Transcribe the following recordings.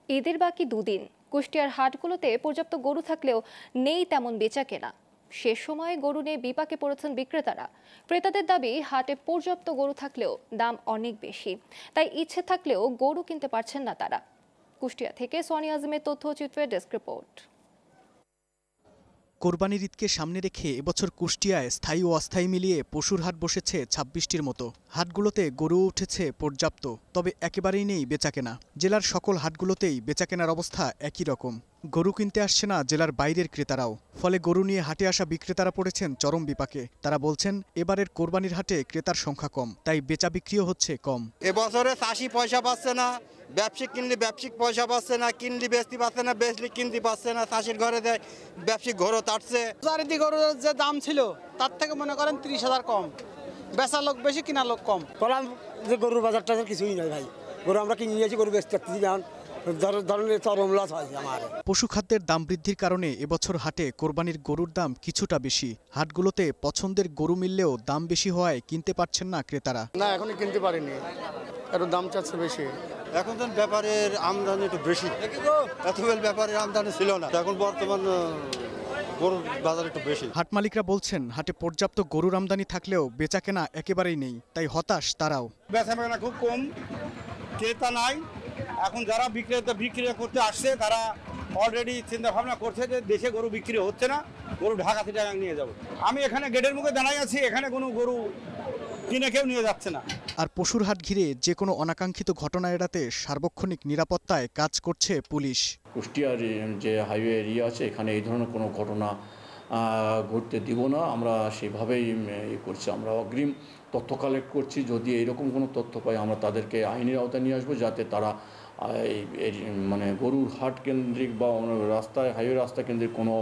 ঈদের বাকি দুদিন কুষ্টিয়ার হাটগুলোতে পর্যাপ্ত গরু থাকলেও নেই তেমন বেচাকেনা। শেষ সময়ে গরু নিয়ে বিপাকে পড়েছেন বিক্রেতারা। ক্রেতাদের দাবি, হাটে পর্যাপ্ত গরু থাকলেও দাম অনেক বেশি, তাই ইচ্ছে থাকলেও গরু কিনতে পারছেন না তারা। কুষ্টিয়া থেকে সনি আজমের তথ্যচিত্রের ডেস্ক রিপোর্ট। কোরবানির ঈদকে সামনে রেখে এবছর কুষ্টিয়ায় স্থায়ী ও অস্থায়ী মিলিয়ে পশুর হাট বসেছে ২৬টির মতো। হাটগুলোতে গরু উঠেছে পর্যাপ্ত, তবে একেবারেই নেই বেচাকেনা। জেলার সকল হাটগুলোতেই বেচাকেনার অবস্থা একই রকম। গরু কিনতে আসছে না জেলার বাইরের ক্রেতারাও। ফলে গরু নিয়ে হাটে আসা বিক্রেতারা পড়েছেন চরম বিপাকে। তারা বলছেন, এবারের কোরবানির হাটে ক্রেতার সংখ্যা কম, তাই বেচা বিক্রিও হচ্ছে কম। এবছরে চাষি পয়সা পাচ্ছে না, ব্যবসায়িক কিনলে ব্যবসায়িক পয়সা পাচ্ছে না, কিনলে বেচতে পাচ্ছে না, বেচলে কিনতে পাচ্ছে না। চাষির ঘরে দেয়, ব্যবসায়িক ঘরও তাড়ছে। চারিদিকে গরুর যে দাম ছিল তার থেকে মনে করেন ৩০,০০০ কম। বেচা লোক বেশি, কিনা লোক কম। বললাম যে গরুর বাজার টাজার কিছুই নয় ভাই, গরু আমরা কিনে নিয়েছি, গরু বেচতে ধরনের চরম লস হয়েছে আমার। পশু খাদ্যের দাম বৃদ্ধির কারণে এবছর হাটে কোরবানির গরুর দাম কিছুটা বেশি। হাটগুলোতে পছন্দের গরু মিললেও দাম বেশি হওয়ায় কিনতে পারছেন না ক্রেতারা। না, এখনো কিনতে পারিনি, একটু দাম চাচ্ছে বেশি। এখন তো ব্যাপারের আমদানি একটু বেশি, এতবেল ব্যাপারের আমদানি ছিল না, এখন বর্তমান গরুর বাজার একটু বেশি। হাট মালিকরা বলছেন, হাটে পর্যাপ্ত গরুর আমদানি থাকলেও বেচাকেনা একেবারেই নেই, তাই হতাশ তারাও। বেচাকেনা খুব কম, ক্রেতা নাই। এখন যারা বিক্রি করতে আসছে তারা অলরেডি চিন্তা ভাবনা করছে যে দেশে গরু বিক্রি হচ্ছে না, গরু ঢাকা থেকে নিয়ে যাব। আমি এখানে গেটের মুখে দাঁড়াই আছি, এখানে কোনো গরু কিনে কেউ নিয়ে যাচ্ছে না। আর পশুর হাট ঘিরে যে কোনো অনাকাঙ্ক্ষিত ঘটনা এড়াতে সার্বক্ষণিক নিরাপত্তায় কাজ করছে পুলিশ। কুষ্টিয়ার যে হাইওয়ে এরিয়া আছে, এখানে এই ধরনের কোনো ঘটনা ঘটতে দিব না, আমরা সেভাবেই করছি। আমরা অগ্রিম তথ্য কালেক্ট করছি, যদি এইরকম কোনো তথ্য পাই আমরা তাদেরকে আইনের আওতায় নিয়ে আসবো, যাতে তারা মানে গরুর হাট কেন্দ্রিক বা রাস্তায় হাইওয়ে রাস্তা কেন্দ্রিক কোনো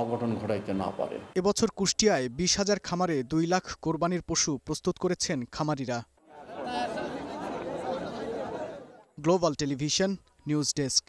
অঘটন ঘটাইতে না পারে। এবছর কুষ্টিয়ায় ২০,০০০ খামারে ২ লাখ কোরবানির পশু প্রস্তুত করেছেন খামারিরা। Global television news desk.